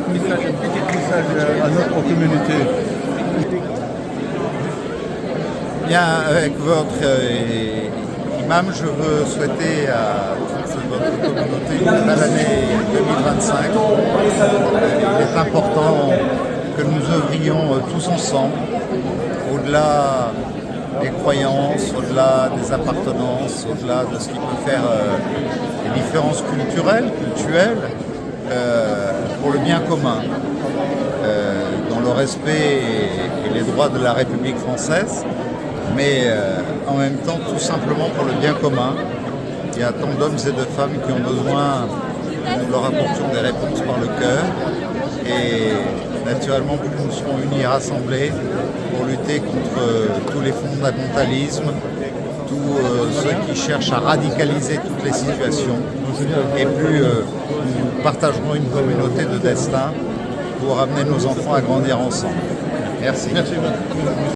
petit message à notre communauté. Bien, avec votre imam, je veux souhaiter à toute votre communauté une belle année 2025. Il est important que nous œuvrions tous ensemble, au-delà des croyances, au-delà des appartenances, au-delà de ce qui peut faire les différences culturelles, pour le bien commun, dans le respect et les droits de la République française, mais en même temps tout simplement pour le bien commun. Il y a tant d'hommes et de femmes qui ont besoin que nous leur apportions des réponses par le cœur, et naturellement plus nous serons unis et rassemblés pour lutter contre tous les fondamentalismes, tous ceux qui cherchent à radicaliser toutes les situations, et plus nous partagerons une communauté de destin pour amener nos enfants à grandir ensemble. Merci.